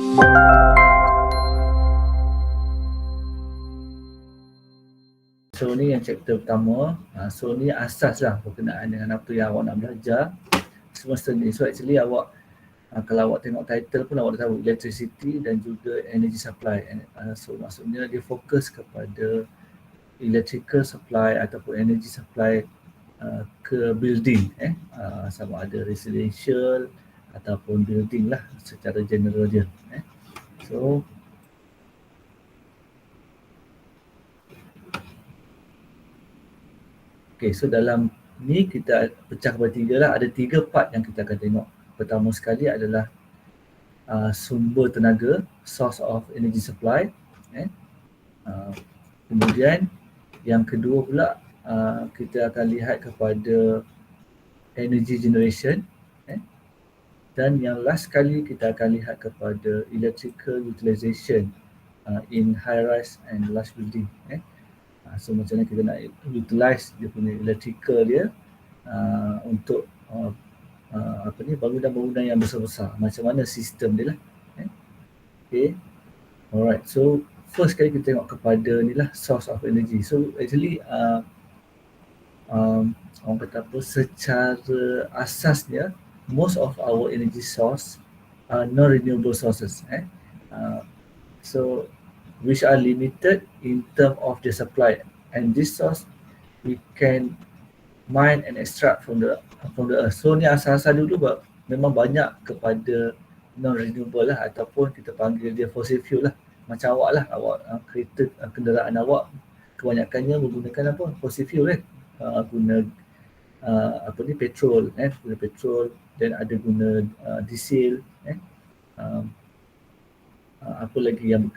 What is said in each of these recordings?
So ni yang chapter pertama. So ni asas lah berkenaan dengan apa yang awak nak belajar semasa ni. So actually awak kalau awak tengok title pun awak dah tahu electricity dan juga energy supply. So maksudnya dia fokus kepada electrical supply ataupun energy supply ke building, sama ada residential ataupun building lah secara general dia. So okay, so dalam ni kita pecah kepada tiga lah. Ada 3 part yang kita akan tengok. Pertama sekali adalah sumber tenaga, source of energy supply. Kemudian yang kedua pula kita akan lihat kepada energy generation. Dan yang last sekali kita akan lihat kepada electrical utilization in high rise and large building. So macam mana kita nak utilize dia punya electrical dia untuk bangunan-bangunan yang besar-besar. Macam mana sistem dia lah. Okay. Alright, so first kali kita tengok kepada ni lah source of energy. So actually orang kata apa, secara asasnya most of our energy source are non-renewable sources. So which are limited in term of the supply, and this source we can mine and extract from the earth. So ni asal-asal dulu memang banyak kepada non-renewable lah, ataupun kita panggil dia fossil fuel lah. Macam awak lah, awak kereta kenderaan awak kebanyakannya menggunakan apa? Fossil fuel guna petrol, guna petrol, dan ada guna diesel, apa lagi yang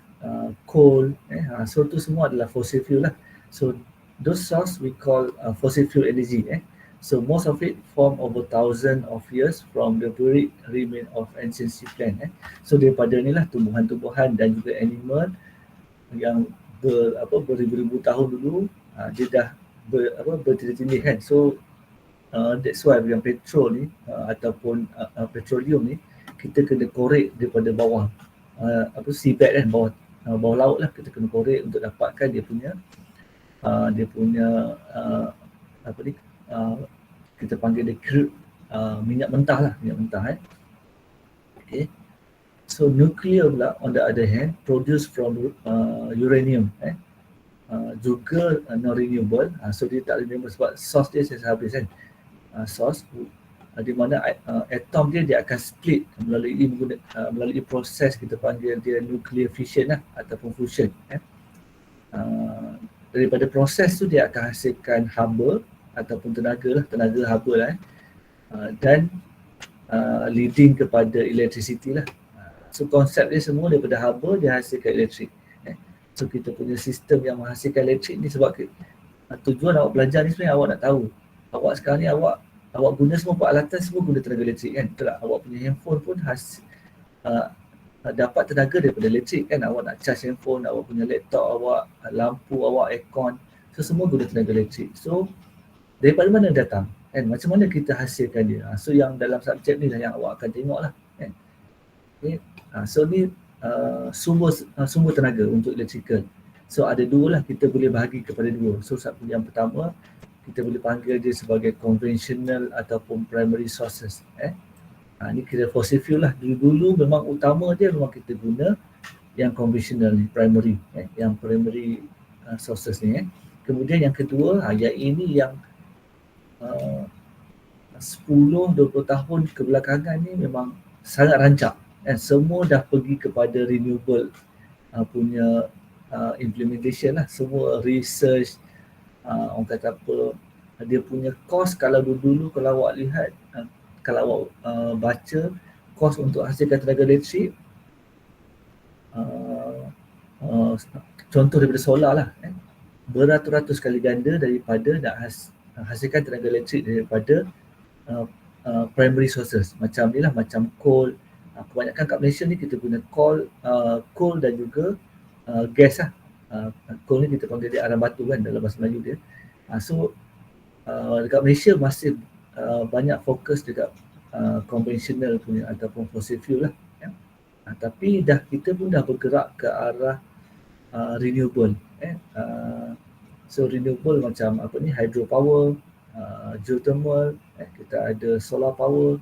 coal, so tu semua adalah fossil fuel lah. So those source we call fossil fuel energy. So most of it form over thousands of years from the buried remain of ancient sea plant. So daripada ni lah tumbuhan-tumbuhan dan juga animal yang beribu-ribu tahun dulu dia dah bertindih-tindih kan. So that's why yang petrol ni ataupun petroleum ni kita kena korek daripada bawah seabed kan, bawah laut lah, kita kena korek untuk dapatkan dia punya kita panggil dia crude, minyak mentah lah, Okay. So nuclear pula on the other hand produce from uranium, juga non-renewable. So dia tak renewable sebab source dia saya habis kan, source di mana atom dia akan split melalui proses kita panggil dia nuclear fission lah, ataupun fusion. Daripada proses tu dia akan hasilkan haba ataupun tenaga haba lah, dan leading kepada electricity lah. So konsep dia semua daripada haba dia hasilkan elektrik. So kita punya sistem yang menghasilkan elektrik ni, sebab tujuan awak belajar ni sebenarnya awak nak tahu awak sekarang ni awak guna semua peralatan, semua guna tenaga elektrik kan. Betul tak? Awak punya handphone pun dapat tenaga daripada elektrik kan. Awak nak charge handphone, awak punya laptop awak, lampu awak, aircon, so semua guna tenaga elektrik. So daripada mana datang kan, macam mana kita hasilkan dia. So yang dalam subjek ni lah yang awak akan tengok lah kan. Okay. So ni sumber tenaga untuk electrical. So ada dua lah, kita boleh bahagi kepada dua. So yang pertama kita boleh panggil dia sebagai conventional ataupun primary sources. Ni kira fossil fuel lah. Dulu memang utama dia memang kita guna yang conventional ni, primary, yang primary sources ni. Kemudian yang kedua, yang ini yang 10-20 tahun kebelakangan ni memang sangat rancak. Semua dah pergi kepada renewable punya implementation lah. Semua research, orang kata apa, dia punya cost kalau dulu kalau awak lihat, kalau awak baca kos untuk hasilkan tenaga elektrik, contoh daripada solar lah, beratus-ratus kali ganda daripada nak hasilkan tenaga elektrik daripada primary sources macam ni lah, macam coal. Kebanyakan kat Malaysia ni kita guna coal dan juga gas lah. Coal ni kita panggil dia arang batu kan dalam bahasa Melayu dia. So dekat Malaysia masih banyak fokus dekat conventional punya ataupun fossil fuel lah. Tapi kita pun dah bergerak ke arah renewable. So renewable macam hydropower, geothermal, kita ada solar power,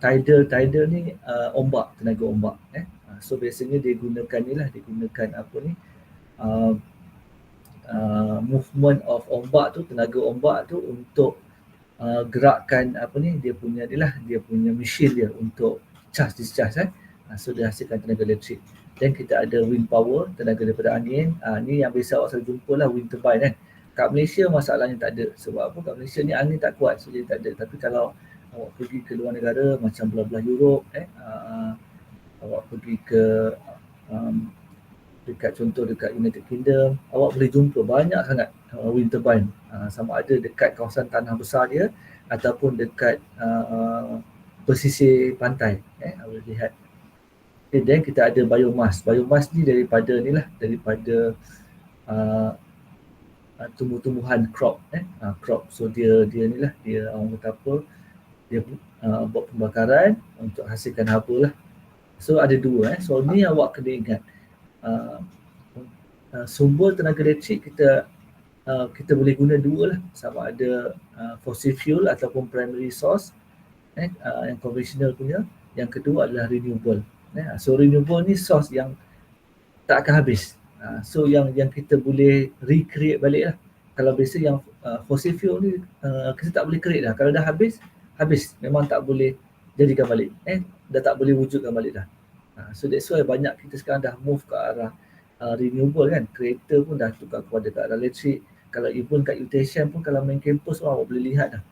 tidal ni ombak, tenaga ombak. So biasanya digunakan uh, movement of ombak tu, tenaga ombak tu untuk gerakkan dia punya mesin dia untuk discharge. So dia hasilkan tenaga elektrik. Dan kita ada wind power, tenaga daripada angin. Ni yang biasa awak selalu jumpa lah, wind turbine kan. Kat Malaysia masalahnya tak ada. Sebab apa? Kat Malaysia ni angin tak kuat, so jadi tak ada. Tapi kalau awak pergi ke luar negara macam belah-belah Europe, awak pergi ke dekat United Kingdom, awak boleh jumpa banyak sangat wind turbine, sama ada dekat kawasan tanah besar dia ataupun dekat pesisir pantai. Awak boleh lihat. Dan kita ada biomass. Biomass ni daripada tumbuh-tumbuhan crop. Crop. So dia orang kata apa, dia buat pembakaran untuk hasilkan haba lah. So ada dua. So ni awak kena ingat. Sumber tenaga elektrik kita boleh guna dua lah, sama ada fossil fuel ataupun primary source, yang konvensional punya. Yang kedua adalah renewable. So renewable ni source yang tak akan habis. So yang kita boleh recreate balik lah. Kalau biasa yang fossil fuel ni kita tak boleh create dah. Kalau dah habis, memang tak boleh jadikan balik. Dah tak boleh wujudkan balik dah. So that's why banyak kita sekarang dah move ke arah renewable kan. Kereta pun dah tukar kepada ke arah elektrik. Kalau even kat UTSM pun, kalau main kampus awak boleh lihat dah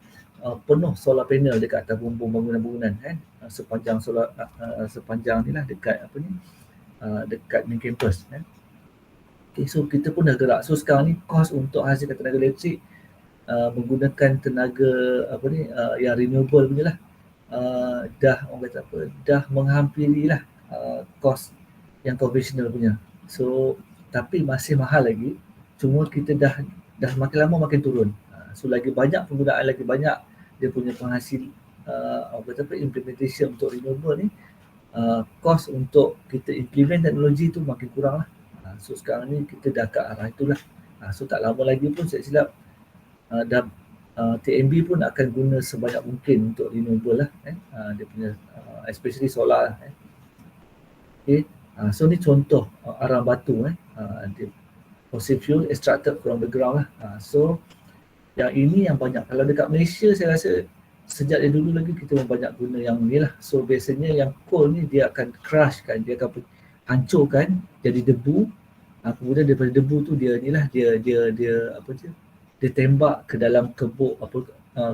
penuh solar panel dekat atas bangunan-bangunan kan. Sepanjang ni lah dekat dekat main campus kan. Okay, so kita pun dah gerak. So sekarang ni kos untuk hasilkan tenaga elektrik menggunakan tenaga yang renewable punya lah, dah menghampiri lah kos yang konvensional punya. So tapi masih mahal lagi. Cuma kita dah makin lama makin turun. So lagi banyak penggunaan, lagi banyak dia punya penghasil implementation untuk renewable ni, kos untuk kita implement teknologi tu makin kurang lah. So sekarang ni kita dah ke arah itulah. So tak lama lagi pun saya silap TNB pun akan guna sebanyak mungkin untuk renewable lah. Dia punya especially solar lah. Okay. So ni contoh arang batu, dia fossil fuel extracted from the ground lah. So yang ini yang banyak. Kalau dekat Malaysia saya rasa sejak dari dulu lagi kita banyak guna yang ni lah. So biasanya yang coal ni dia akan crush kan, dia akan hancurkan jadi debu. Kemudian daripada debu tu dia tembak ke dalam kebuk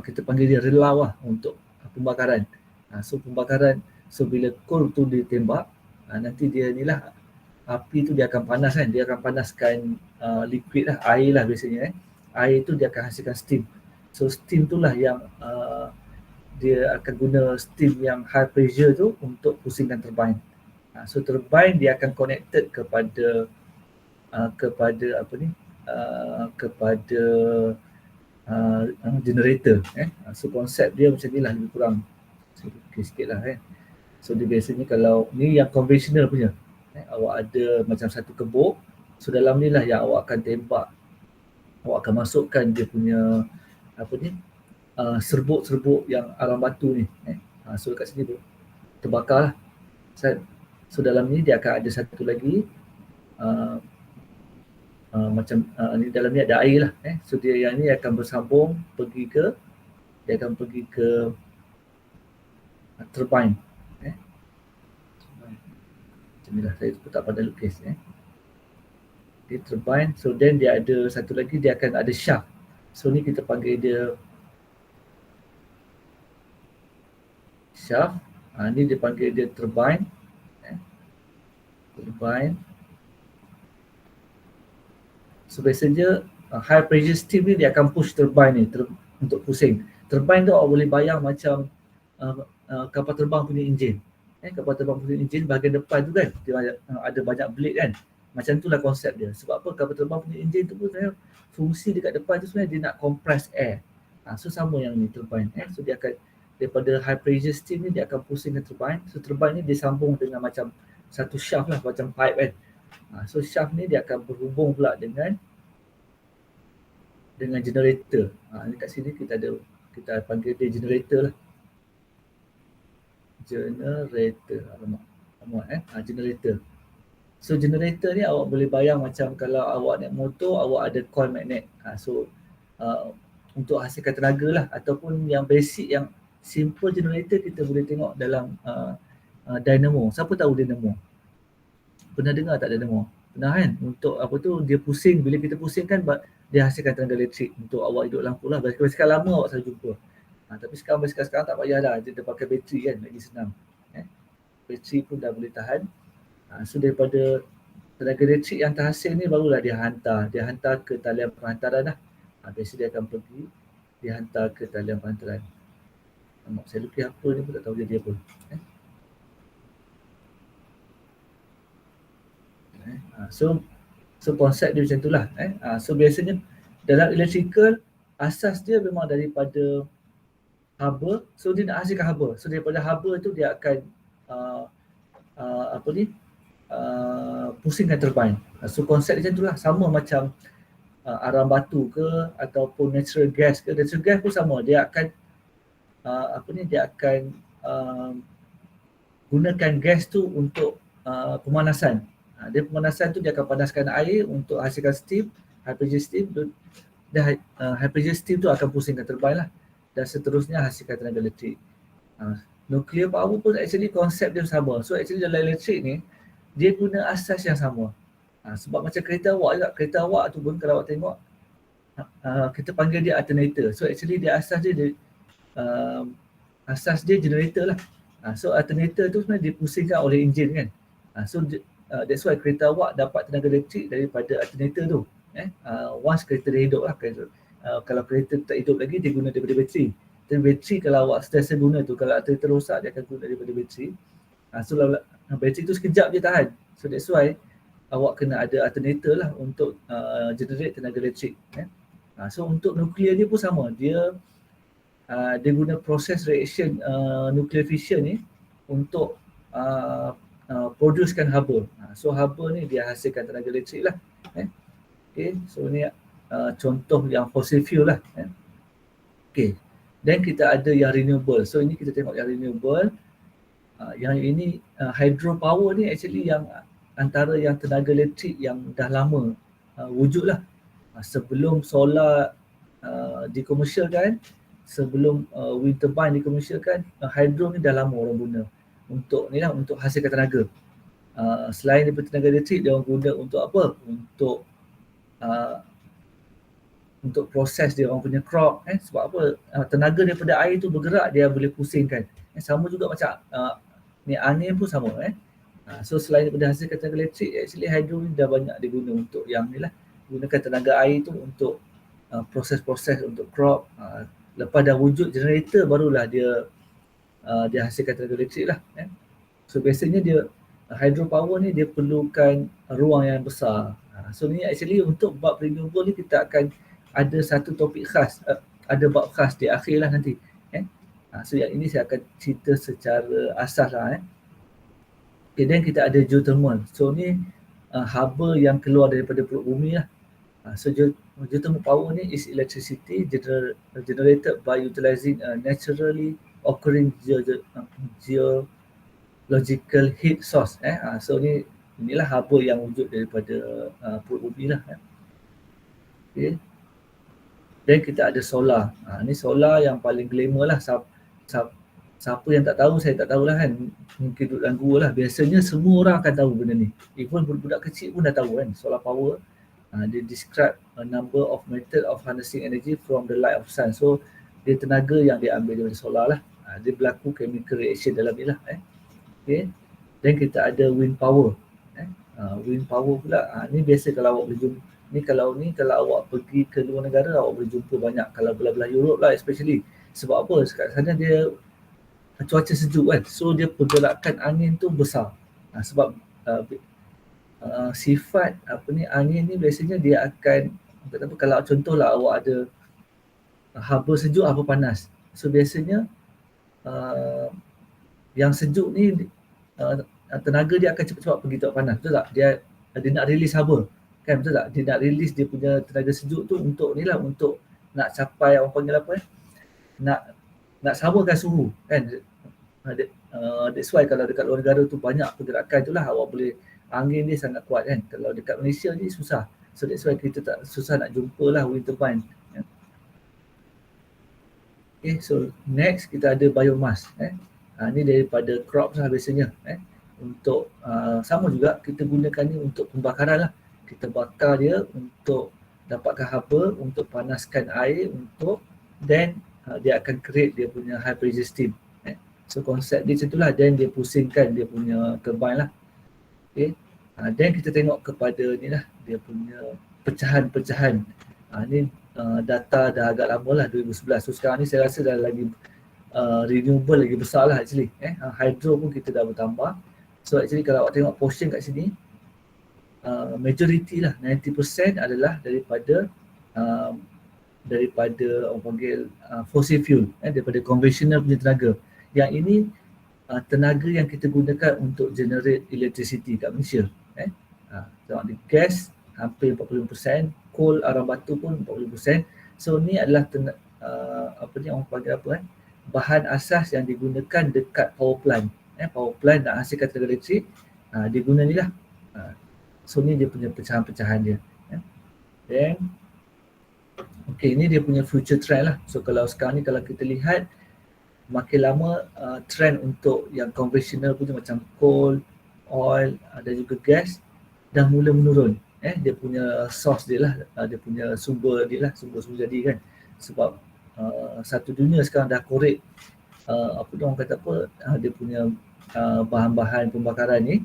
kita panggil dia relau lah untuk pembakaran. So pembakaran, so bila coal tu ditembak, nanti dia api tu dia akan panas kan, dia akan panaskan liquid lah, air lah biasanya. Air tu dia akan hasilkan steam. So steam tu lah yang dia akan guna steam yang high pressure tu untuk pusingkan turbine. So turbine dia akan connected kepada generator. So konsep dia macam ni lah lebih kurang. Sikit lah kan. So dia biasanya kalau ni yang konvensional punya, awak ada macam satu kebuk. So dalam ni lah yang awak akan tembak, awak akan masukkan dia punya serbuk-serbuk yang arang batu ni. So dekat sini terbakar lah. So dalam ni dia akan ada satu lagi ni dalam ni ada air lah. So dia yang ni akan bersambung pergi ke turbine. Macam ni lah, saya tak pandai lukis. Dia turbine. So then dia ada satu lagi, dia akan ada shaft. So ni kita panggil dia shaft. Ni dia panggil dia turbine. Turbine. So biasanya high pressure steam ni dia akan push turbine ni untuk pusing. Turbine tu awak boleh bayang macam kapal terbang punya enjin. Kapal terbang punya enjin bahagian depan tu kan, dia ada banyak blade kan. Macam itulah konsep dia. Sebab apa? Kapal terbang punya enjin tu pun fungsi dekat depan tu sebenarnya dia nak compress air. So sama yang ni turbine. So dia akan daripada high pressure steam ni dia akan pusingkan turbine. So turbine ni dia sambung dengan macam satu shaft lah macam pipe kan. So shaft ni dia akan berhubung pula dengan generator. Ni kat sini kita panggil dia generator lah. Generator. Generator. So generator ni awak boleh bayang macam kalau awak naik motor, awak ada coil magnet. So untuk hasilkan tenaga lah, ataupun yang basic, yang simple generator kita boleh tengok dalam dynamo. Siapa tahu dynamo? Pernah dengar tak dynamo? Pernah kan? Untuk apa tu, dia pusing, bila kita pusingkan dia hasilkan tenaga elektrik untuk awak hidup lampu lah. Basikal lama awak selalu jumpa. Tapi sekarang basikal tak payah dah, dia pakai bateri kan, lagi senang. Bateri pun dah boleh tahan. So daripada tenaga elektrik yang terhasil ni barulah dia hantar ke talian penghantaran lah. Biasa dia akan pergi, dia hantar ke talian penghantaran. Saya lukis apa ni pun tak tahu jadi apa. So konsep dia macam itulah. So biasanya dalam electrical, asas dia memang daripada haba. So dia nak hasilkan haba. So daripada haba tu dia akan pusingkan turbine. So konsep dia macam itulah, sama macam arang batu ke ataupun natural gas ke. Natural gas pun sama, dia akan gunakan gas tu untuk pemanasan. Dia pemanasan tu dia akan panaskan air untuk hasilkan steam, high pressure steam, dan high pressure steam tu akan pusingkan turbine lah, dan seterusnya hasilkan tenaga elektrik. Nuclear power pun actually konsep dia sama. So actually dalam elektrik ni dia guna asas yang sama. Sebab macam kereta awak juga, kereta awak tu pun kalau awak tengok kita panggil dia alternator. So actually dia asas dia generator lah. So alternator tu sebenarnya dipusingkan oleh enjin kan. So that's why kereta awak dapat tenaga elektrik daripada alternator tu. Once kereta dia hidup lah. Kalau kereta tak hidup lagi, dia guna daripada bateri. Dan bateri kalau awak sentiasa guna tu, kalau alternator rosak, dia akan guna daripada bateri. So bateri tu sekejap je tahan. So that's why awak kena ada alternator lah untuk generate tenaga elektrik. So untuk nuklear dia pun sama. Dia guna proses reaction nuclear fission ni untuk producekan haba. So haba ni dia hasilkan tenaga elektrik lah. Okay, so ni contoh yang fossil fuel lah. Okay, dan kita ada yang renewable. So ini kita tengok yang renewable. Yang ini hydropower ni actually yang antara yang tenaga elektrik yang dah lama wujud lah. Sebelum solar dikomersialkan, sebelum wind turbine dikomersialkan, hydro ni dah lama orang guna untuk ni lah, untuk hasilkan tenaga. Selain daripada tenaga elektrik, dia orang guna untuk apa? Untuk proses dia orang punya crop. Sebab apa? Tenaga daripada air tu bergerak, dia boleh pusingkan. Sama juga macam ni angin pun sama. So selain daripada hasilkan tenaga elektrik, actually hydro ni dah banyak diguna untuk yang ni lah. Gunakan tenaga air tu untuk proses-proses untuk crop. Lepas dah wujud generator, barulah dia hasilkan tenaga elektrik lah. So biasanya dia hydropower ni dia perlukan ruang yang besar. So ni actually untuk bab renewable ni kita akan ada satu topik khas, ada bab khas di akhir lah nanti. So yang ini saya akan cerita secara asas lah. Okay, dan kita ada geothermal. So ni haba yang keluar daripada perut bumi lah. So geothermal power ni is electricity generated by utilizing a naturally occurring geological heat source. So inilah haba yang wujud daripada perut bumi lah. Okay. Dan kita ada solar. Ni solar yang paling glamour lah. Siapa yang tak tahu, saya tak tahulah kan. Mungkin duduk dalam gua lah. Biasanya semua orang akan tahu benda ni. Even budak kecil pun dah tahu kan. Solar power, dia describe a number of method of harnessing energy from the light of sun. So dia tenaga yang dia ambil daripada solar lah. Dia berlaku chemical reaction dalam ni lah. Okay. Dan kita ada wind power. Wind power pula, ni biasa kalau awak boleh jumpa. Kalau awak pergi ke luar negara, awak boleh jumpa banyak. Kalau belah-belah Europe lah especially. Sebab apa? Sekat sana dia cuaca sejuk kan. So dia pergerakan angin tu besar. Sebab sifat angin ni biasanya dia akan, kalau contohlah awak ada haba sejuk, haba panas. So biasanya yang sejuk ni tenaga dia akan cepat-cepat pergi tempat panas, betul tak? Dia nak release haba, kan, betul tak? Dia nak release dia punya tenaga sejuk tu untuk ni lah, untuk nak capai orang panggil apa, nak samakan suhu, kan. That's why kalau dekat luar negara tu banyak pergerakan tu lah, awak boleh, angin dia sangat kuat, kan. Kalau dekat Malaysia ni susah, so that's why kita tak susah nak jumpa lah wind turbine. Okay, so next kita ada biomass. Ni daripada crops lah biasanya. Untuk sama juga kita gunakan ni untuk pembakaran lah. Kita bakar dia untuk dapatkan haba, untuk panaskan air, untuk then dia akan create dia punya high pressure steam. So konsep dia macam itulah, then dia pusingkan dia punya turbine lah. Okay. Then kita tengok kepada ni lah, dia punya pecahan-pecahan. Ni data dah agak lama lah, 2011. So sekarang ni saya rasa dah lagi renewable lagi besar lah actually. Hydro pun kita dah bertambah. So actually kalau awak tengok portion kat sini, majority lah, 90% adalah daripada orang panggil fossil fuel, daripada conventional punya tenaga. Yang ini tenaga yang kita gunakan untuk generate electricity kat Malaysia. Tengok ni, gas hampir 40%, coal arang batu pun 40%. So ni adalah orang panggil apa, bahan asas yang digunakan dekat power plant. Power plant nak hasilkan tenaga elektrik, dia guna ni lah. So ni dia punya pecahan-pecahan dia. Then okay, ni dia punya future trend lah. So kalau sekarang ni kalau kita lihat, makin lama trend untuk yang konvensional punya macam coal, oil dan juga gas dah mula menurun. Dia punya source dia lah, dia punya sumber dia lah, sumber jadi, kan. Sebab satu dunia sekarang dah korek orang kata apa, dia punya bahan-bahan pembakaran ni.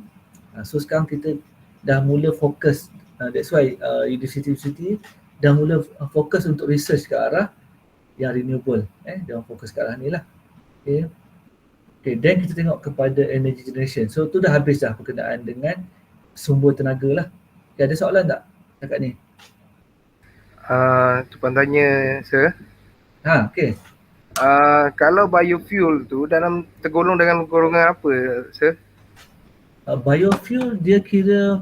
So sekarang kita dah mula fokus, that's why university dah mula fokus untuk research ke arah yang renewable. Dia fokus ke arah ni lah. Okay, then kita tengok kepada energy generation. So tu dah habis dah berkenaan dengan sumber tenaga lah. Okay, ada soalan tak dekat ni? Tuan tanya, sir. Okay. Kalau biofuel tu tergolong dengan golongan apa, sir? Biofuel dia kira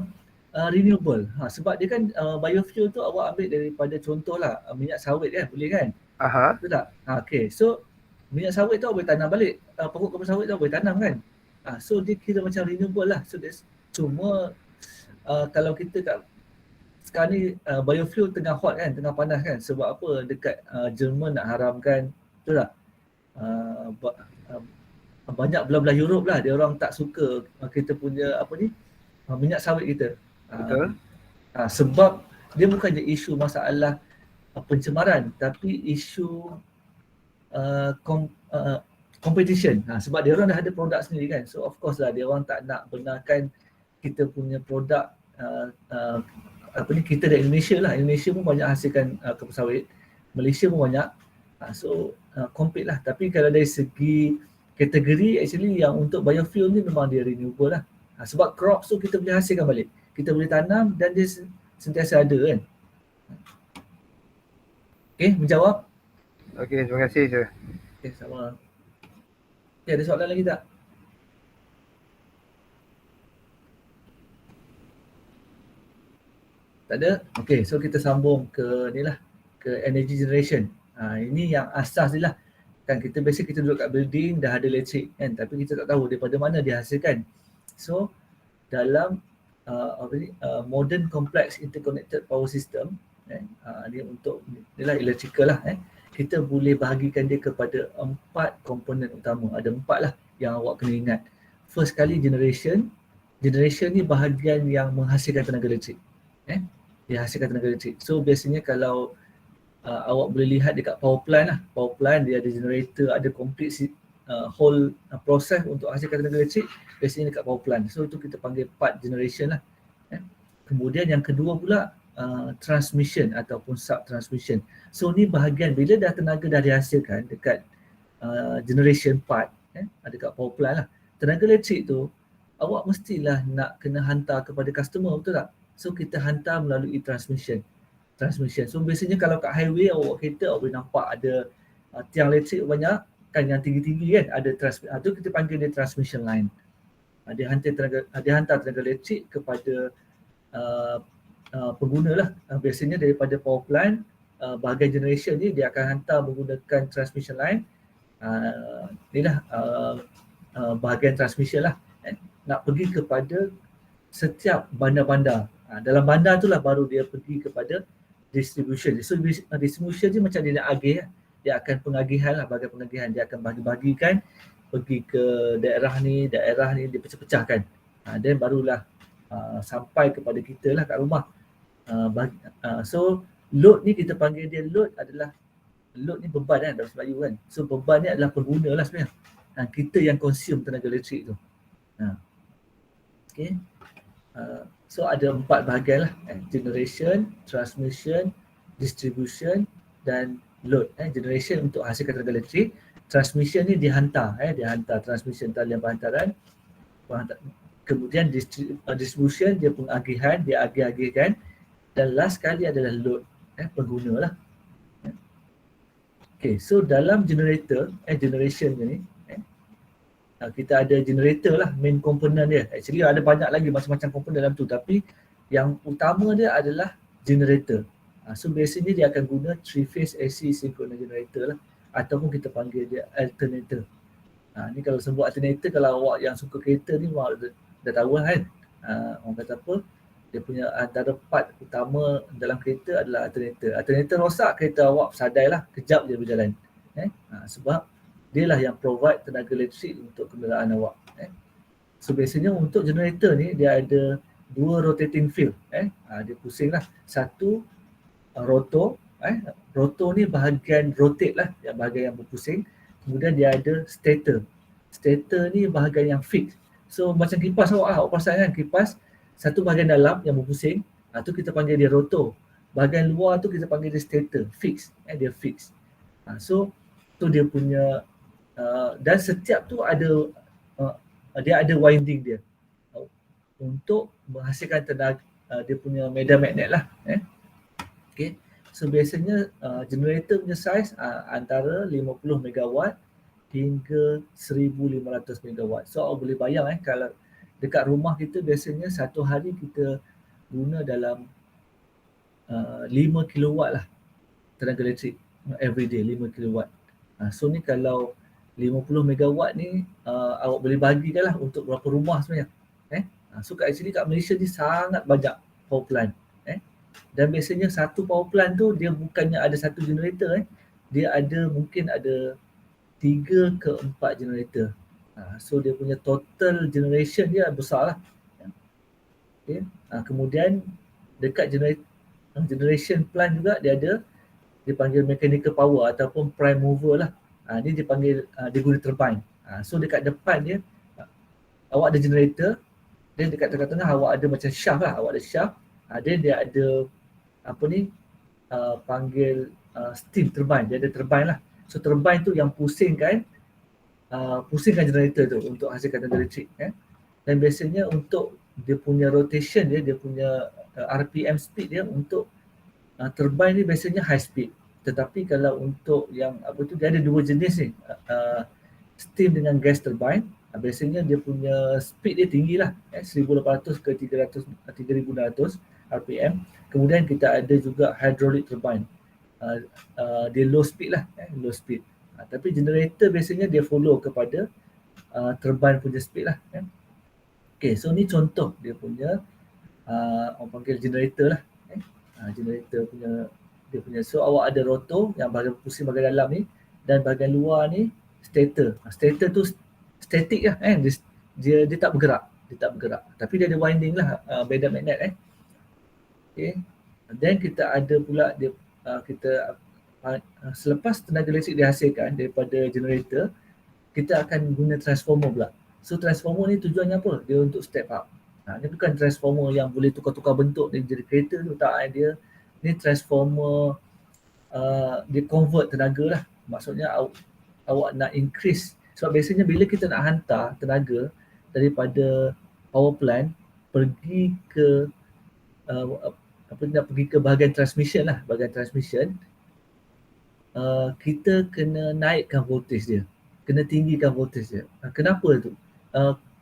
renewable. Sebab dia kan biofuel tu awak ambil daripada contohlah minyak sawit, kan, boleh, kan? Betul tak? Okay, so minyak sawit tu boleh tanam balik. Pokok kelapa sawit tu boleh tanam, kan? So dia kira macam renewable lah. So cuma kalau kita kat sekarang ni biofuel tengah hot, kan, tengah panas, kan. Sebab apa? Dekat Jerman nak haramkan, betul tak? Banyak belah-belah Europe lah, dia orang tak suka kita punya minyak sawit kita. Betul. Sebab dia bukannya isu masalah pencemaran, tapi isu competition. Sebab dia orang dah ada produk sendiri, kan. So of course lah dia orang tak nak benarkan kita punya produk kita dari Indonesia lah. Indonesia pun banyak hasilkan kelapa sawit, Malaysia pun banyak. So compete lah. Tapi kalau dari segi kategori, actually yang untuk biofuel ni memang dia renewable lah. Sebab crops tu kita boleh hasilkan balik, kita boleh tanam dan dia sentiasa ada, kan. Okay, menjawab? Okay, terima kasih, sir. Okay, sama. Okay, ada soalan lagi tak? Tak ada? Okay, so kita sambung ke ni lah, ke energy generation. Ini yang asas ni lah. Kan kita biasa kita duduk kat building dah ada elektrik, kan, tapi kita tak tahu daripada mana dihasilkan. So dalam modern complex interconnected power system, ni untuk inilah electrical lah, kita boleh bahagikan dia kepada 4 komponen utama. Ada 4 lah yang awak kena ingat. First kali generation ni bahagian yang menghasilkan tenaga elektrik. Dia hasilkan tenaga elektrik. So biasanya kalau awak boleh lihat dekat power plant lah. Power plant dia ada generator, ada complete whole proses untuk hasilkan tenaga elektrik, biasanya dekat power plant. So itu kita panggil part generation lah. Kemudian yang kedua pula transmission ataupun sub-transmission. So ni bahagian bila dah tenaga dah dihasilkan dekat generation part, dekat power plant lah. Tenaga elektrik tu awak mestilah nak kena hantar kepada customer, betul tak? So kita hantar melalui transmission. So biasanya kalau kat highway awak kereta awak boleh nampak ada tiang elektrik banyak, kan, yang tinggi-tinggi, kan, ada transmission. Tu kita panggil dia transmission line. dia hantar tenaga elektrik kepada pengguna lah. Biasanya daripada power plant, bahagian generation ni dia akan hantar menggunakan transmission line. Inilah bahagian transmission lah, nak pergi kepada setiap bandar-bandar. Dalam bandar tu lah baru dia pergi kepada distribution. So distribution je macam dia nak agih lah. Dia akan pengagihan lah, bahagian pengagihan. Dia akan bagi-bagikan pergi ke daerah ni dia pecah-pecahkan. Dan barulah sampai kepada kita lah kat rumah. So load ni kita panggil dia load ni beban kan dalam bahasa Melayu kan. So beban ni adalah pengguna lah sebenarnya. Kita yang consume tenaga elektrik tu. Okay. So ada 4 bahagian lah, generation, transmission, distribution dan load. Generation untuk hasilkan tenaga elektrik, transmission ni dihantar transmission talian penghantaran. Kemudian distribution dia pengagihan, dia agih-agihkan, dan last kali adalah load, pengguna lah. Okay, so dalam generator, generation ni, kita ada generator lah, main component dia. Actually ada banyak lagi macam-macam component dalam tu, tapi yang utama dia adalah generator. So biasanya dia akan guna 3-phase AC synchronous generator lah, ataupun kita panggil dia alternator. Ni kalau sebut alternator, kalau awak yang suka kereta ni dah tahu lah kan. Orang kata apa, dia punya antara part utama dalam kereta adalah alternator. Alternator rosak, kereta awak sadai lah, kejap je berjalan. Sebab dia lah yang provide tenaga elektrik untuk kenderaan awak. So biasanya untuk generator ni dia ada 2 rotating field. Dia pusing lah. Satu rotor. Rotor ni bahagian rotate lah, yang bahagian yang berpusing. Kemudian dia ada stator. Stator ni bahagian yang fix. So macam kipas awak perasan kan, kipas satu bahagian dalam yang berpusing, tu kita panggil dia rotor. Bahagian luar tu kita panggil dia stator, fix. Dia fix. So tu dia punya dan setiap tu ada dia ada winding dia untuk menghasilkan tenaga, dia punya medan magnet lah. Okay. So biasanya generator punya saiz antara 50 megawatt hingga 1500 megawatt. So awak boleh bayang kalau dekat rumah kita biasanya satu hari kita guna dalam 5 kilowatt lah tenaga elektrik everyday, 5 kilowatt. So ni kalau 50 megawatt ni awak boleh bagikan lah untuk berapa rumah sebenarnya. So actually kat Malaysia ni sangat banyak power plant. Dan biasanya satu power plant tu dia bukannya ada satu generator. Dia ada mungkin ada 3 ke 4 generator. So dia punya total generation dia besar lah. Okay. Kemudian dekat generation plant juga dia ada, dia panggil mechanical power ataupun prime mover lah. Ni dia panggil, dia guna turbine. So dekat depan dia awak ada generator, dan dekat tengah-tengah awak ada macam shaft lah, awak ada shaft. Dia ada apa ni, panggil steam turbine, dia ada turbine lah. So turbine tu yang pusingkan generator tu untuk hasilkan tenaga elektrik. Dan biasanya untuk dia punya rotation dia punya RPM speed dia untuk turbine ni biasanya high speed. Tetapi kalau untuk yang apa tu, dia ada 2 jenis ni, steam dengan gas turbine. Biasanya dia punya speed dia tinggi lah, 1800 ke 3600 RPM. Kemudian kita ada juga hydraulic turbine, dia low speed lah, low speed. Tapi generator biasanya dia follow kepada turbine punya speed lah. Okay, so ni contoh dia punya orang panggil generator lah. Generator punya, so awak ada rotor yang bahagian pusing bahagian dalam ni, dan bahagian luar ni stator. Stator tu static lah, dia tak bergerak, tapi dia ada winding lah, medan magnet. Okay. Dan kita ada pula dia, kita selepas tenaga elektrik dihasilkan daripada generator, kita akan guna transformer pula. So transformer ni tujuannya apa? Dia untuk step up. Ni bukan transformer yang boleh tukar-tukar bentuk dia jadi kereta tu, tak. Dia ni transformer, dia convert tenaga lah. Maksudnya awak nak increase. Sebab biasanya bila kita nak hantar tenaga daripada power plant pergi ke pergi ke bahagian transmission lah, bahagian transmission, kita kena naikkan voltage dia, kena tinggikan voltage dia. Kenapa tu?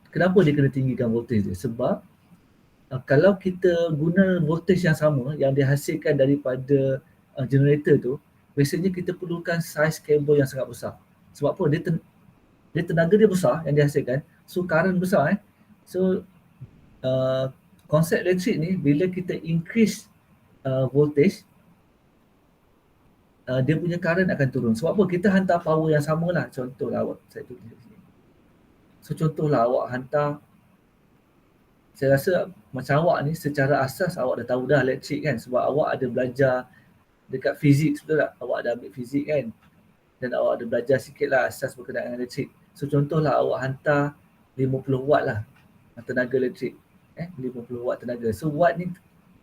Kenapa dia kena tinggikan voltage dia? Sebab kalau kita guna voltage yang sama yang dihasilkan daripada generator tu, biasanya kita perlukan saiz kabel yang sangat besar. Sebab apa? Dia tenaga dia besar yang dihasilkan, so current besar. So konsep elektrik ni bila kita increase voltage, dia punya current akan turun. Sebab apa? Kita hantar power yang sama lah. Contohlah awak, saya tulis di sini. So contohlah awak hantar, saya rasa macam awak ni secara asas awak dah tahu dah elektrik kan, sebab awak ada belajar dekat fizik, betul tak? Awak ada ambil fizik kan, dan awak ada belajar sikit lah asas berkenaan dengan elektrik. So contohlah awak hantar 50 watt lah tenaga elektrik, 50 watt tenaga. So watt ni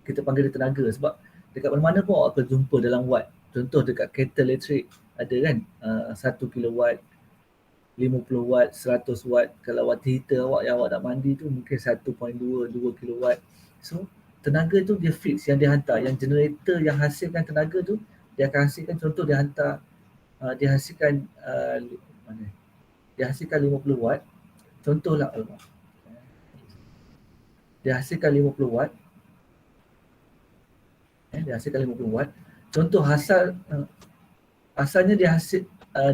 kita panggil dia tenaga sebab dekat mana-mana pun awak akan jumpa dalam watt. Contoh dekat kettle elektrik ada kan 1 kilowatt, 50 watt, 100 watt. Kalau water heater awak yang awak nak mandi tu mungkin 1.2, 2 kilowatt. So tenaga tu dia fix yang dia hantar. Yang generator yang hasilkan tenaga tu dia akan hasilkan, contoh dia hantar dia hasilkan dia hasilkan 50 watt. Contohlah dia hasilkan 50 watt. Dia hasilkan 50 watt. Contoh asalnya dia hasil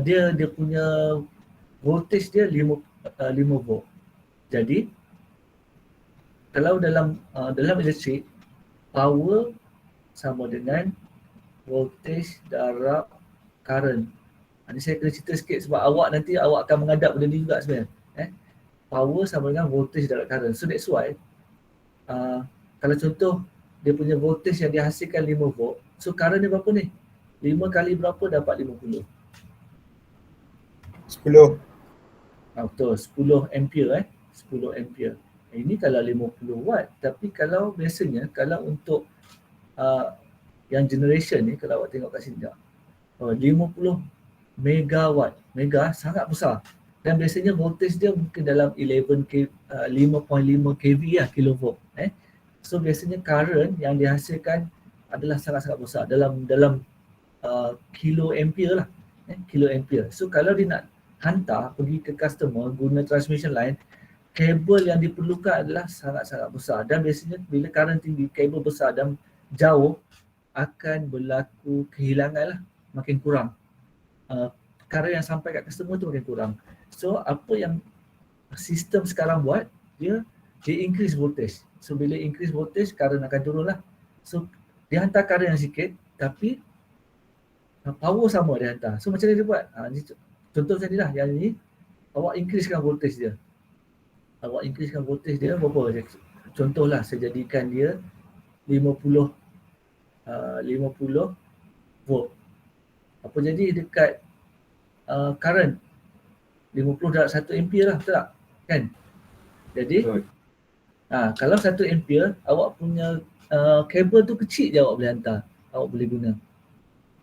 dia punya voltage dia 5 volt. Jadi kalau dalam elektrik, power sama dengan voltage darab current. Ini saya kena cerita sikit sebab awak nanti awak akan menghadap benda ni juga sebenarnya. Power sama dengan voltage darab current. So that's why kalau contoh dia punya voltage yang dihasilkan 5 volt, so current dia berapa ni? 5 kali berapa dapat 50? 10. Betul, 10 ampere 10 ampere. Ini kalau 50 watt, tapi kalau biasanya kalau untuk yang generation ni, kalau awak tengok kat sini 50 megawatt. Mega sangat besar. Dan biasanya voltage dia mungkin dalam 5.5 kV lah, kilovolt. So biasanya current yang dihasilkan adalah sangat-sangat besar dalam kilo ampere lah. Kilo ampere. So kalau dia nak hantar pergi ke customer guna transmission line, kabel yang diperlukan adalah sangat-sangat besar. Dan biasanya bila current tinggi, kabel besar dan jauh, akan berlaku kehilangan lah, makin kurang. Current yang sampai kat customer tu makin kurang. So apa yang sistem sekarang buat, dia increase voltage. So bila increase voltage, current akan turun lah. So dia hantar current yang sikit, tapi power sama dia hantar. So macam mana dia buat? Contoh macam ni lah, yang ni awak increasekan voltage dia. Awak increasekan voltage dia berapa? Contohlah saya jadikan dia 50 volt. Apa jadi dekat current 50 darab 1 ampere lah, betul tak? Kan? Jadi kalau 1 ampere, awak punya kabel tu kecil je awak boleh hantar, awak boleh guna.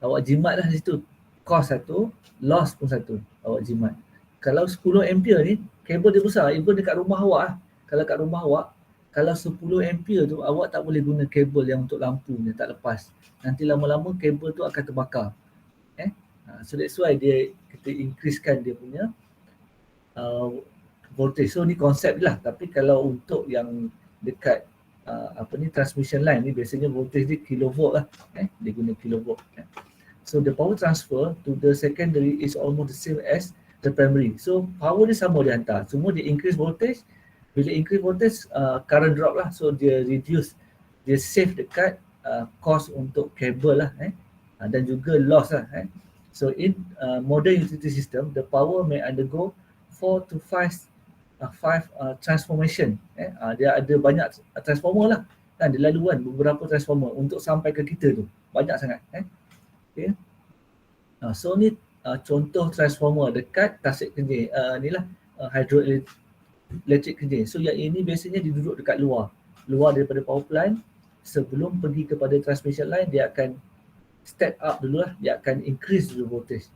Awak jimat lah di situ. Cost satu, loss pun satu, awak jimat. Kalau 10 ampere ni, kabel dia besar, even dekat rumah awak lah. Kalau kat rumah awak, kalau 10 ampere tu, awak tak boleh guna kabel yang untuk lampu ni, tak lepas. Nanti lama-lama kabel tu akan terbakar. So that's why kita increasekan dia punya voltage. So ni konsep lah, tapi kalau untuk yang dekat transmission line ni biasanya voltage dia kilovolt lah, dia guna kilovolt. So the power transfer to the secondary is almost the same as the primary. So power dia sama dia hantar, semua dia increase voltage. Bila increase voltage, current drop lah, so dia reduce, dia save dekat cost untuk kabel lah, dan juga loss lah. So in modern utility system, the power may undergo 4 to 5 transformation. Dia ada banyak transformer lah, kan, dia laluan beberapa transformer untuk sampai ke kita tu, banyak sangat. Okay. So ni contoh transformer dekat Tasik Kenjing, ni lah hydroelectric Kenjing. So yang ini biasanya diduduk dekat luar daripada power plant. Sebelum pergi kepada transmission line, dia akan step up dulu lah, dia akan increase dulu voltage.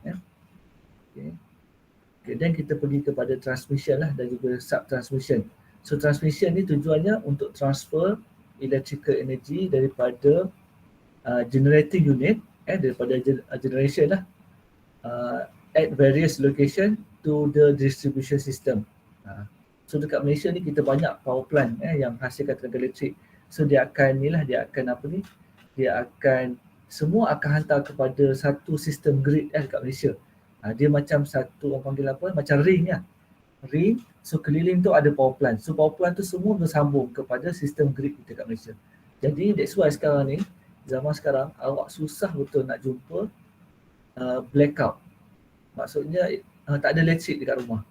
Okay, then kita pergi kepada transmission lah dan juga sub-transmission. So transmission ni tujuannya untuk transfer electrical energy daripada generating unit, daripada generation lah, at various location to the distribution system. So dekat Malaysia ni kita banyak power plant yang hasilkan tenaga elektrik. So dia akan semua akan hantar kepada satu sistem grid dekat Malaysia. Dia macam satu, orang panggil apa, macam ring lah. Ring, so keliling tu ada power plant. So power plant tu semua bersambung kepada sistem grid kita kat Malaysia. Jadi that's why sekarang ni, zaman sekarang, awak susah betul nak jumpa blackout. Maksudnya tak ada elektrik dekat rumah.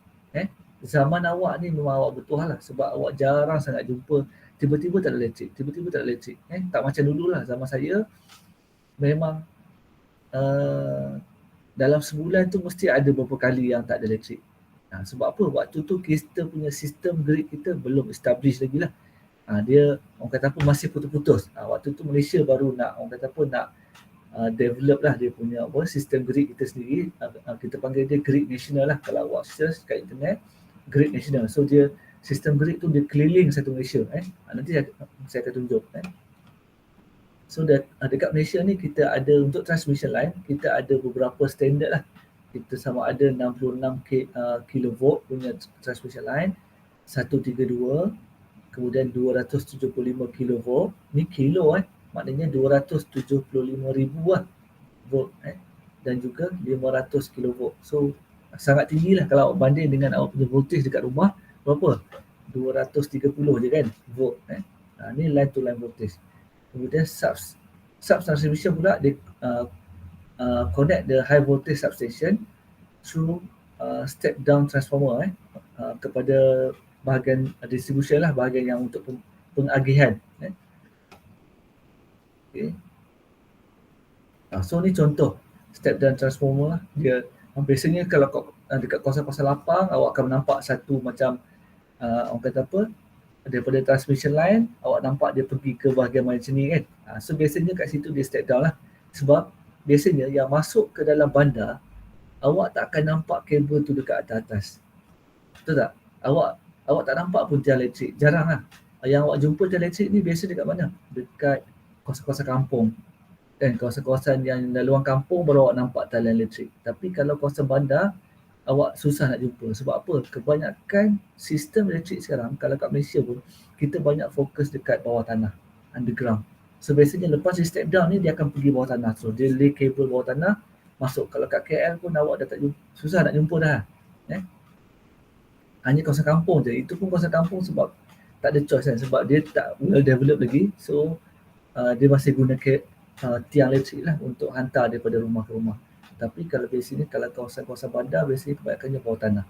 Zaman awak ni memang awak bertuah lah, sebab awak jarang sangat jumpa tiba-tiba tak ada elektrik, tiba-tiba tak ada elektrik. Tak macam dulu lah, zaman saya memang dalam sebulan tu mesti ada beberapa kali yang tak ada elektrik. Sebab apa? Waktu tu kita punya sistem grid kita belum establish lagi lah. Dia orang kata apa, masih putus-putus. Waktu tu Malaysia baru nak, orang kata apa, nak develop lah dia punya sistem grid kita sendiri. Kita panggil dia grid national lah. Kalau awak search kat internet, grid national. So dia sistem grid tu dia keliling satu Malaysia. Nanti saya akan tunjuk. So dekat Malaysia ni kita ada untuk transmission line, kita ada beberapa standard lah. Kita sama ada 66 kV punya transmission line, 132, kemudian 275 kV. Ni kilo maknanya 275,000 lah volt dan juga 500 kV. So sangat tinggi lah kalau banding dengan awak punya voltage dekat rumah berapa? 230 je kan volt. Ni line to line voltage. Kemudian substation pula dia connect the high voltage substation through step down transformer kepada bahagian distribution lah, bahagian yang untuk pengagihan. Okay. So ni contoh step down transformer lah. Dia biasanya kalau dekat kawasan-kawasan lapang awak akan nampak satu macam orang kata apa, daripada transmission line awak nampak dia pergi ke bahagian macam ni kan. So biasanya kat situ dia step down lah, sebab biasanya yang masuk ke dalam bandar awak tak akan nampak kabel tu dekat atas. Betul tak? Awak tak nampak pun tiang elektrik, jarang lah. Yang awak jumpa tiang elektrik ni biasa dekat mana? Dekat kawasan-kawasan kampung. Dan kawasan-kawasan yang dalam kampung baru awak nampak tiang elektrik. Tapi kalau kawasan bandar awak susah nak jumpa. Sebab apa? Kebanyakan sistem elektrik sekarang, kalau kat Malaysia pun, kita banyak fokus dekat bawah tanah, underground. So biasanya lepas dia step down ni, dia akan pergi bawah tanah. So dia lay kabel bawah tanah, masuk. Kalau kat KL pun awak dah tak jumpa, susah nak jumpa dah. Hanya kawasan kampung je. Itu pun kawasan kampung sebab tak ada choice kan. Sebab dia tak well develop lagi. So dia masih guna tiang elektrik lah untuk hantar daripada rumah ke rumah. Tapi kalau di sini, kalau kawasan-kawasan bandar biasanya kebanyakannya bawah tanah.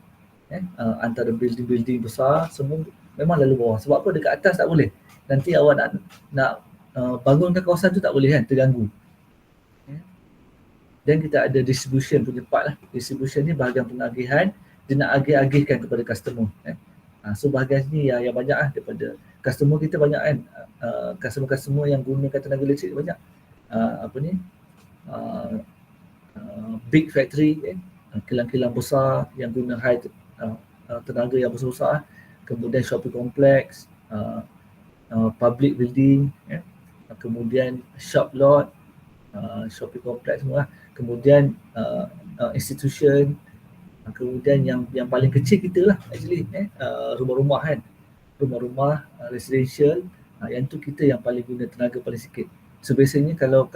Antara building-building besar semua memang lalu bawah. Sebab apa? Dekat atas tak boleh. Nanti awak nak bangunkan kawasan tu tak boleh kan, terganggu. Dan kita ada distribution punya part lah. Distribution ni bahagian pengagihan, dia nak agih-agihkan kepada customer. So bahagian ni yang banyak lah daripada customer kita banyak kan. Customer-customer yang gunakan tenaga elektrik banyak. Big factory, kilang-kilang besar yang guna high tenaga yang besar-besar. Kemudian shopping complex, public building, kemudian shop lot, shopping complex semua lah. Kemudian institution, kemudian yang paling kecil kita lah actually, rumah-rumah kan, rumah-rumah residential, yang tu kita yang paling guna tenaga paling sikit. So biasanya kalau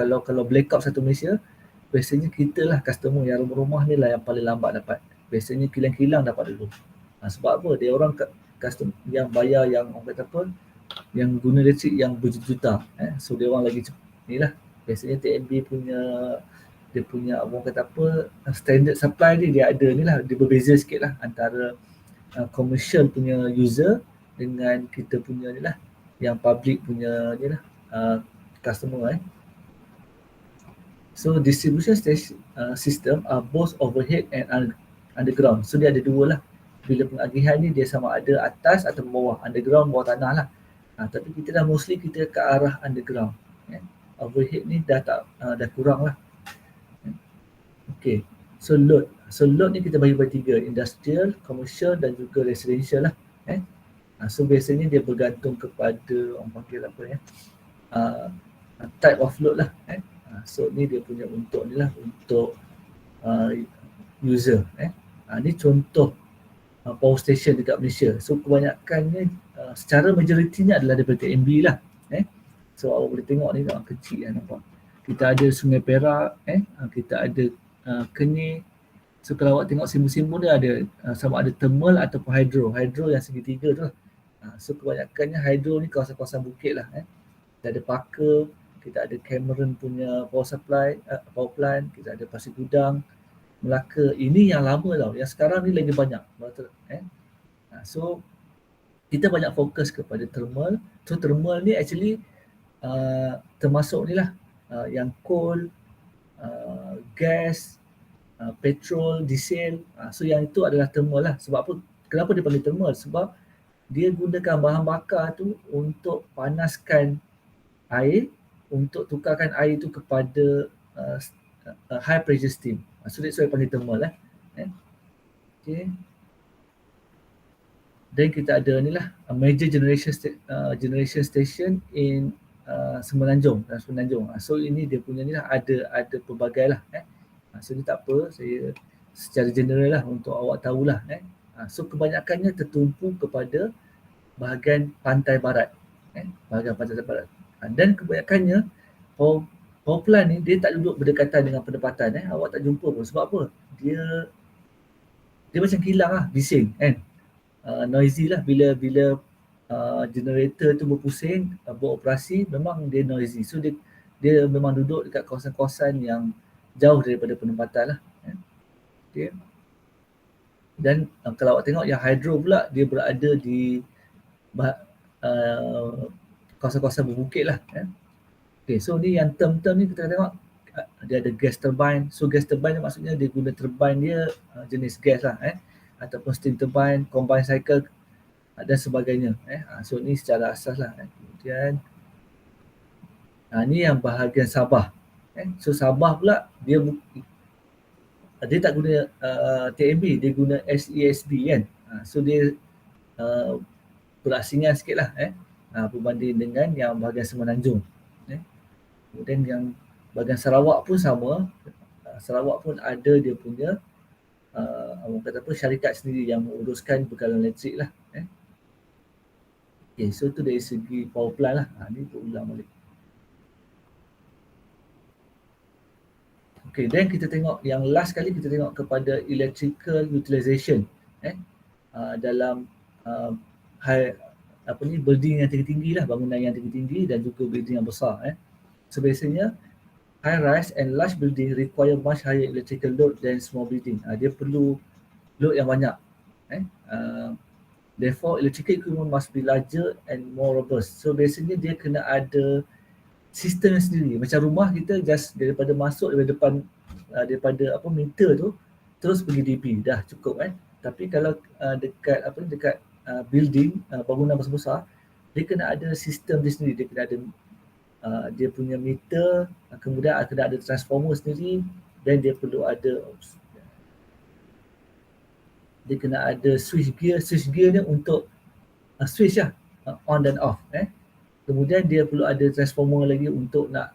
blackout satu Malaysia, biasanya kita lah customer yang rumah-rumah ni lah yang paling lambat dapat. Biasanya kilang-kilang dapat dulu. Sebab apa? Dia orang customer yang bayar, yang orang kata apa, yang guna elektrik yang berjuta-juta. So dia orang lagi ni lah. Biasanya TNB punya, dia punya orang kata apa, standard supply dia ada ni lah. Dia berbeza sikit lah antara commercial punya user dengan kita punya ni lah, yang public punya ni lah, customer. So distribution system are both overhead and underground. So dia ada dua lah. Bila pengagihan ni dia sama ada atas atau bawah, underground, bawah tanah lah. Tapi kita dah mostly kita ke arah underground. Overhead ni dah kurang lah. Okay. So load ni kita bagi tiga, industrial, commercial dan juga residential lah. So biasanya dia bergantung kepada orang panggil apa type of load lah. So ni dia punya untuk ni lah, untuk user. Ni contoh power station dekat Malaysia. So kebanyakannya secara majoritinya adalah daripada TMB lah. So awak boleh tengok ni kecil kan, nampak. Kita ada Sungai Perak, kita ada Kenyir. So kalau awak tengok simbol-simbol dia ada sama ada thermal ataupun hydro. Hydro yang segitiga tu lah. So kebanyakannya hydro ni kawasan-kawasan bukit lah. Kita ada Parker, kita ada Cameron punya power supply, power plant, kita ada Pasir Gudang, Melaka. Ini yang lama tau, yang sekarang ni lagi banyak. So kita banyak fokus kepada thermal. So thermal ni actually termasuk ni lah yang coal, gas, petrol, diesel. So yang itu adalah thermal lah. Sebab apa? Kenapa dia panggil thermal? Sebab dia gunakan bahan bakar tu untuk panaskan air, untuk tukarkan air tu kepada high pressure steam. So that's why panggil thermal lah. Okay. Dan kita ada ni lah major generation station in Semenanjung. So ini dia punya ni lah, ada pelbagai lah. So ni tak apa, saya secara general lah untuk awak tahulah. So kebanyakannya tertumpu kepada bahagian pantai barat. Bahagian pantai barat. Dan kebanyakannya power plant ni dia tak duduk berdekatan dengan pendapatan. Awak tak jumpa pun. Sebab apa? Dia macam kilang lah, bising kan. Noisy lah bila generator tu berpusing, beroperasi, memang dia noisy. So dia memang duduk dekat kawasan-kawasan yang jauh daripada penempatan lah. Okay. Dan kalau awak tengok yang hydro pula, dia berada di kawasan-kawasan berbukit lah. Okay, so ni yang term-term ni kita tengok dia ada gas turbine. So gas turbine ni maksudnya dia guna turbine dia jenis gas lah, ataupun steam turbine, combined cycle dan sebagainya. So ni secara asas lah. Kemudian ni yang bahagian Sabah. So Sabah pula dia tak guna TMB, dia guna SESB kan. So dia berasingan sikit lah berbanding dengan yang bahagian Semenanjung. Kemudian yang bahagian Sarawak pun sama. Sarawak pun ada dia punya orang kata apa, syarikat sendiri yang menguruskan bekalan elektrik lah. Okay, so tu dari segi power plant lah. Ni berulang balik. Okay, then kita tengok yang last kali kita tengok kepada electrical utilization dalam building yang tinggi-tinggi lah, bangunan yang tinggi-tinggi dan juga building yang besar. So biasanya high rise and large building require much higher electrical load than small building. Dia perlu load yang banyak. Therefore electrical equipment must be larger and more robust. So biasanya dia kena ada sistem sendiri. Macam rumah kita just daripada masuk daripada depan daripada meter tu terus pergi DP dah cukup kan. Tapi kalau dekat building bangunan besar-besar, dia kena ada sistem dia sendiri. Dia kena ada dia punya meter, kemudian kena ada transformer sendiri, dan dia perlu ada dia kena ada switch gear ni untuk switch lah, on dan off. Kemudian dia perlu ada transformer lagi untuk nak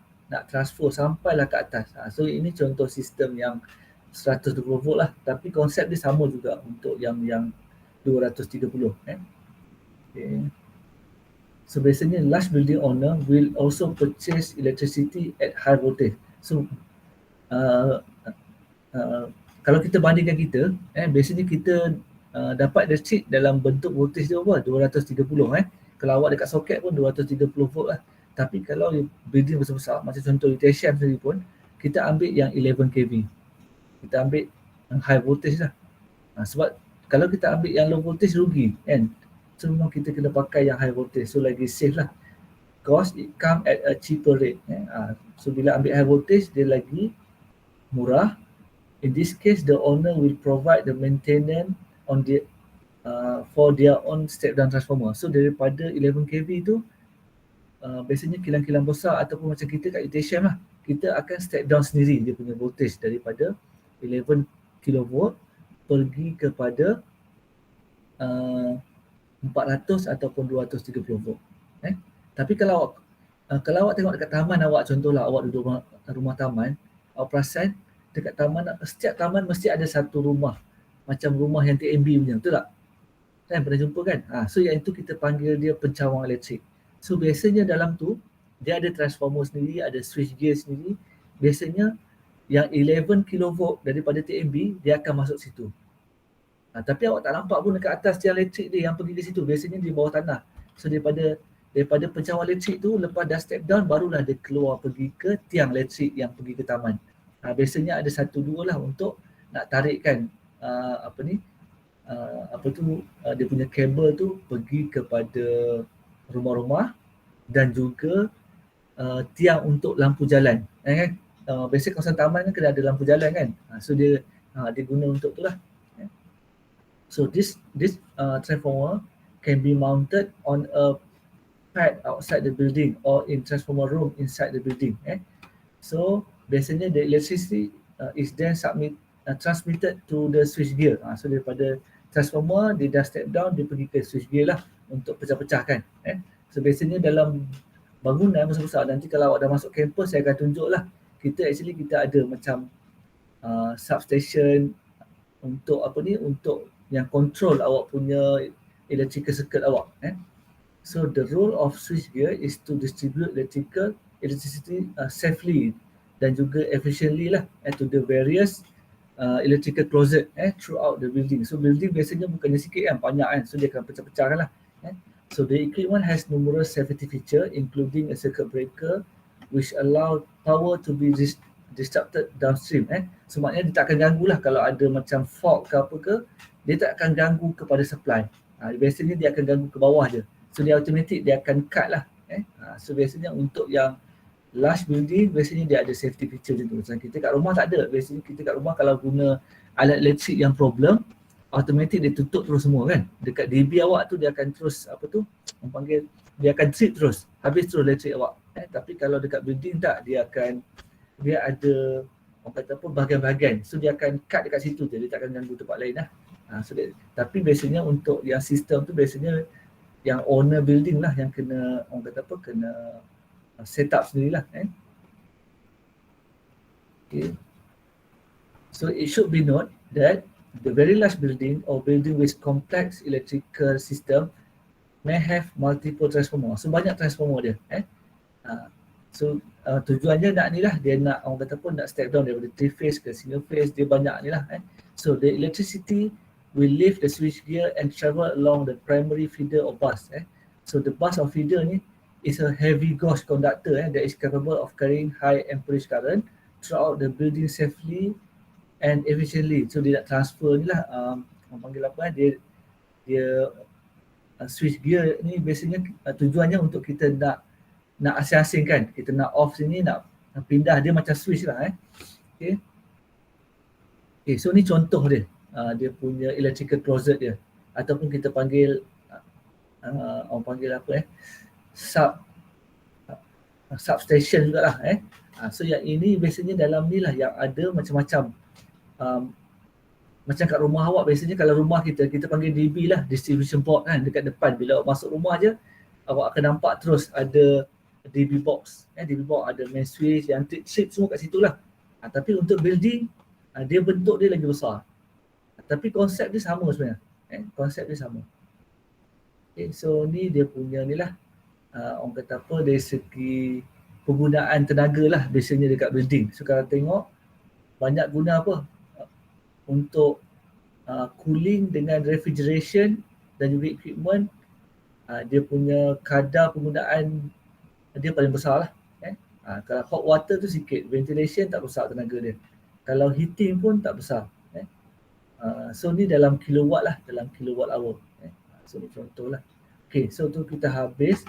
transfer sampailah ke atas. So ini contoh sistem yang 120 volt lah, tapi konsep dia sama juga untuk yang 230. Okay. So biasanya large building owner will also purchase electricity at high voltage. So kalau kita bandingkan kita, biasanya kita dapat elektrik dalam bentuk voltage dia apa? 230. Kalau awak dekat soket pun 230 volt lah. Tapi kalau building besar-besar, macam contoh UTSM sendiri pun, kita ambil yang 11 kV. Kita ambil yang high voltage lah. Sebab kalau kita ambil yang low voltage rugi kan. So memang kita kena pakai yang high voltage. So lagi safe lah. Because it come at a cheaper rate. So bila ambil high voltage, dia lagi murah. In this case, the owner will provide the maintenance on the for their own step down transformer. So daripada 11 kV tu, biasanya kilang-kilang besar ataupun macam kita kat UTSM lah, kita akan step down sendiri dia punya voltage daripada 11 kV pergi kepada 400 ataupun 230 volt. Tapi kalau awak tengok dekat taman awak, contohlah awak duduk rumah taman, awak perasan dekat taman, setiap taman mesti ada satu rumah macam rumah yang TMB punya, betul tak? Kan pernah jumpa kan? So yang itu kita panggil dia pencawang elektrik. So biasanya dalam tu dia ada transformer sendiri, ada switch gear sendiri. Biasanya yang 11 kV daripada TMB dia akan masuk situ. Tapi awak tak nampak pun dekat atas tiang elektrik dia yang pergi ke situ. Biasanya di bawah tanah. So daripada pencawang elektrik tu, lepas dah step down, barulah dia keluar pergi ke tiang elektrik yang pergi ke taman. Biasanya ada 1-2 lah untuk nak tarikkan dia punya kabel tu pergi kepada rumah-rumah dan juga tiang untuk lampu jalan. Kan? Biasanya kawasan taman kan kena ada lampu jalan kan. So dia guna untuk tu lah. So this transformer can be mounted on a pad outside the building or in transformer room inside the building. So biasanya the electricity is then transmitted to the switch gear. So daripada transformer dia dah step down, dia pergi ke switch gear lah untuk pecah-pecahkan. So biasanya dalam bangunan besar-besar, nanti kalau awak dah masuk kampus saya akan tunjuk lah. Kita ada macam substation untuk untuk yang control awak punya electrical circuit awak. So the role of switchgear is to distribute electricity safely dan juga efficiently lah to the various electrical closet throughout the building. So building biasanya bukannya sikit kan, banyak kan, so dia akan pecah-pecahkan lah. So the equipment has numerous safety feature including a circuit breaker which allow power to be disrupted downstream. So maknanya dia tak akan ganggu lah kalau ada macam fault ke apa ke, dia tak akan ganggu kepada supply. Biasanya dia akan ganggu ke bawah je. So dia automatic dia akan cut lah. So biasanya untuk yang large building biasanya dia ada safety feature macam tu. Macam kita kat rumah tak ada. Biasanya kita kat rumah kalau guna alat elektrik yang problem, automatic dia tutup terus semua kan. Dekat DB awak tu dia akan terus dia akan trip terus. Habis terus elektrik awak. Tapi kalau dekat building tak, dia ada bahagian-bahagian. So dia akan cut dekat situ je, dia tak akan ganggu tempat lain lah. Tapi biasanya untuk yang sistem tu biasanya yang owner building lah yang kena kena set up sendirilah. Okay. So it should be noted that the very large building or building with complex electrical system may have multiple transformer. So banyak transformer dia. So tujuannya nak ni lah, dia nak nak step down daripada 3 phase ke single phase, dia banyak ni lah. So the electricity will leave the switch gear and travel along the primary feeder or bus. So the bus or feeder ni is a heavy gauge conductor that is capable of carrying high amperage current throughout the building safely and efficiently. So dia nak transfer ni lah, dia switch gear ni biasanya tujuannya untuk kita nak asing-asing kan, kita nak off sini, nak pindah dia macam switch lah. Okay, so ni contoh dia, dia punya electrical closet dia, ataupun kita panggil substation jugalah. So yang ini biasanya dalam ni lah yang ada macam-macam, macam kat rumah awak biasanya, kalau rumah kita panggil DB lah, distribution board kan, dekat depan. Bila awak masuk rumah je, awak akan nampak terus ada DB box. DB box ada main switch, yang trip semua kat situ lah. Tapi untuk building, dia bentuk dia lagi besar. Tapi konsep dia sama sebenarnya. Konsep dia sama. Okay, so ni dia punya ni lah, dari segi penggunaan tenaga lah biasanya dekat building. So kalau tengok, banyak guna apa? Untuk cooling dengan refrigeration dan juga equipment, dia punya kadar penggunaan dia paling besar lah. Kalau hot water tu sikit, ventilation tak besar tenaga dia. Kalau heating pun tak besar. So ni dalam kilowatt lah, dalam kilowatt hour. So ni contoh lah. Okay, so tu kita habis